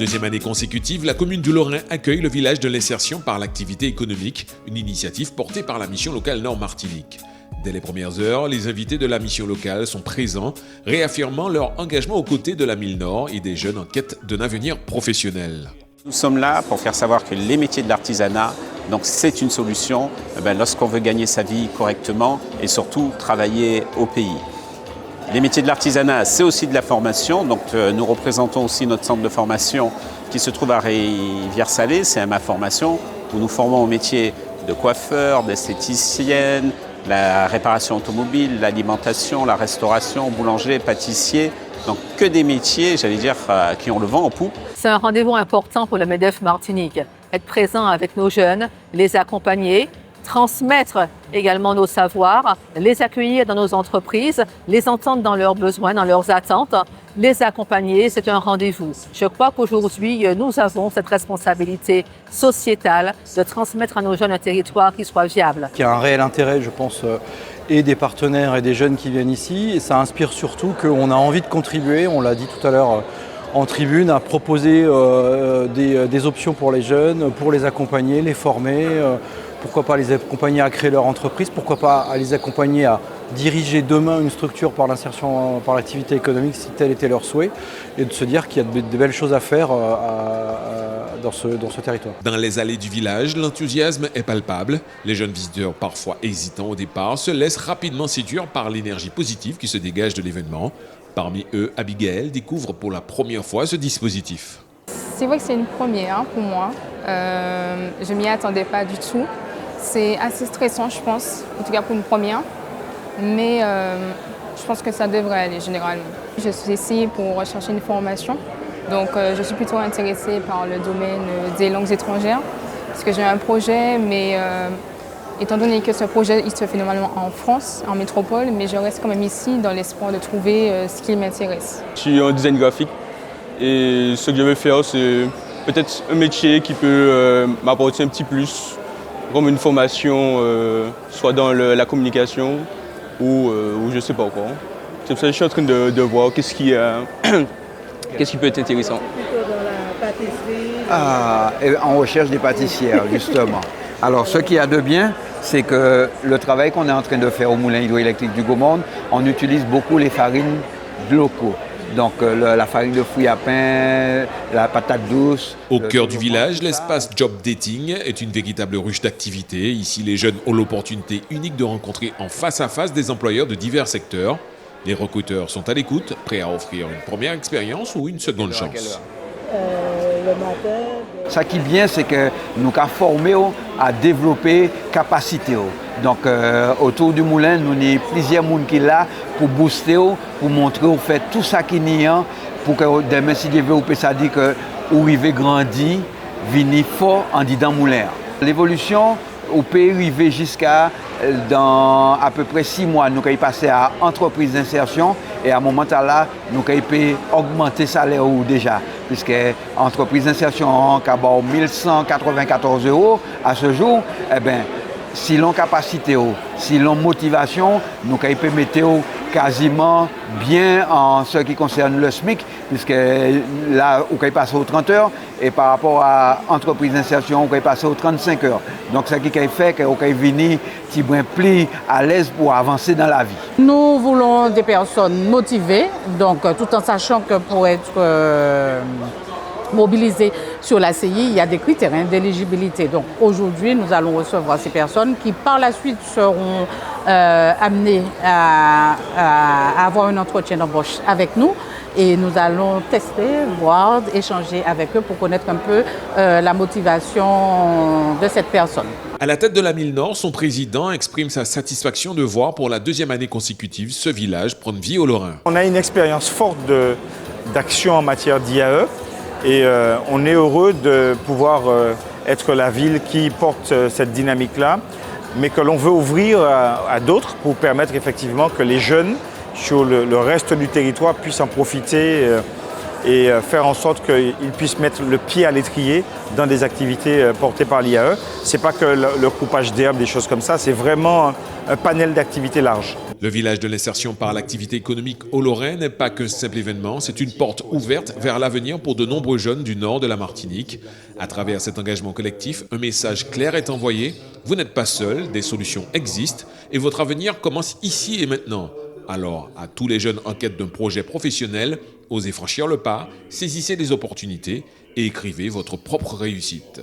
deuxième année consécutive, la commune du Lorrain accueille le village de l'insertion par l'activité économique, une initiative portée par la mission locale Nord-Martinique. Dès les premières heures, les invités de la mission locale sont présents, réaffirmant leur engagement aux côtés de la Mille Nord et des jeunes en quête d'un avenir professionnel. Nous sommes là pour faire savoir que les métiers de l'artisanat, donc c'est une solution lorsqu'on veut gagner sa vie correctement et surtout travailler au pays. Les métiers de l'artisanat, c'est aussi de la formation. Donc nous représentons aussi notre centre de formation qui se trouve à Rivière-Salée, c'est ma formation, où nous formons au métier de coiffeur, d'esthéticienne, la réparation automobile, l'alimentation, la restauration, boulanger, pâtissier. Donc que des métiers, j'allais dire, qui ont le vent en poupe. C'est un rendez-vous important pour le MEDEF Martinique. Être présent avec nos jeunes, les accompagner, transmettre également nos savoirs, les accueillir dans nos entreprises, les entendre dans leurs besoins, dans leurs attentes, les accompagner, c'est un rendez-vous. Je crois qu'aujourd'hui, nous avons cette responsabilité sociétale de transmettre à nos jeunes un territoire qui soit viable. Il y a un réel intérêt, je pense, et des partenaires et des jeunes qui viennent ici. Et ça inspire surtout qu'on a envie de contribuer, on l'a dit tout à l'heure en tribune, à proposer des options pour les jeunes, pour les accompagner, les former. Pourquoi pas les accompagner à créer leur entreprise, pourquoi pas à les accompagner à diriger demain une structure par l'insertion par l'activité économique si tel était leur souhait, et de se dire qu'il y a de belles choses à faire dans ce territoire. Dans les allées du village, l'enthousiasme est palpable. Les jeunes visiteurs, parfois hésitants au départ, se laissent rapidement séduire par l'énergie positive qui se dégage de l'événement. Parmi eux, Abigail découvre pour la première fois ce dispositif. C'est vrai que c'est une première pour moi. Je ne m'y attendais pas du tout. C'est assez stressant, je pense, en tout cas pour une première. Mais je pense que ça devrait aller généralement. Je suis ici pour rechercher une formation. Donc je suis plutôt intéressée par le domaine des langues étrangères. Parce que j'ai un projet, mais étant donné que ce projet il se fait normalement en France, en métropole, mais je reste quand même ici dans l'espoir de trouver ce qui m'intéresse. Je suis en design graphique et ce que je veux faire, c'est peut-être un métier qui peut m'apporter un petit plus, comme une formation, soit dans la communication ou je ne sais pas quoi. C'est pour ça que je suis en train de voir qu'est-ce qui peut être intéressant. Plutôt dans la pâtisserie. En recherche des pâtissières, justement. Alors, ce qu'il y a de bien, c'est que le travail qu'on est en train de faire au moulin hydroélectrique du Gaumont, on utilise beaucoup les farines locaux. Donc la farine de fruits à pain, la patate douce. Au cœur du village, l'espace Job Dating est une véritable ruche d'activités. Ici, les jeunes ont l'opportunité unique de rencontrer en face à face des employeurs de divers secteurs. Les recruteurs sont à l'écoute, prêts à offrir une première expérience ou une seconde chance. Le matin. Ce qui est bien, c'est que nous avons formé à développer capacité. Donc autour du moulin, nous avons plusieurs personnes qui sont là pour booster, pour montrer au fait tout ça qui est pour que demain, si vous pouvez dire que vous arrivez grandi, venir fort en disant moulin. L'évolution, on peut arriver jusqu'à dans à peu près 6 mois, nous avons passé à entreprise d'insertion et à un moment là, nous avons augmenter le salaire déjà. Puisque entreprise d'insertion en 1194 € à ce jour, si l'on capacité, si l'on motivation, nous pouvons mettre quasiment bien en ce qui concerne le SMIC, puisque là, on peut passer aux 30 heures, et par rapport à l'entreprise d'insertion, on peut passer aux 35 heures. Donc, ce qui fait qu'on peut venir plus à l'aise pour avancer dans la vie. Nous voulons des personnes motivées, donc tout en sachant que pour être mobilisés sur la CI, il y a des critères d'éligibilité. Donc aujourd'hui, nous allons recevoir ces personnes qui par la suite seront amenées à avoir un entretien d'embauche avec nous et nous allons tester, voir, échanger avec eux pour connaître un peu la motivation de cette personne. À la tête de la Mille Nord, son président exprime sa satisfaction de voir pour la deuxième année consécutive ce village prendre vie au Lorrain. On a une expérience forte d'action en matière d'IAE. Et on est heureux de pouvoir être la ville qui porte cette dynamique-là, mais que l'on veut ouvrir à d'autres pour permettre effectivement que les jeunes sur le reste du territoire puissent en profiter et faire en sorte qu'ils puissent mettre le pied à l'étrier dans des activités portées par l'IAE. Ce n'est pas que le coupage d'herbe, des choses comme ça, c'est vraiment un panel d'activités large. Le village de l'insertion par l'activité économique au Lorrain n'est pas qu'un simple événement, c'est une porte ouverte vers l'avenir pour de nombreux jeunes du nord de la Martinique. À travers cet engagement collectif, un message clair est envoyé. Vous n'êtes pas seul, des solutions existent et votre avenir commence ici et maintenant. Alors, à tous les jeunes en quête d'un projet professionnel, osez franchir le pas, saisissez les opportunités et écrivez votre propre réussite.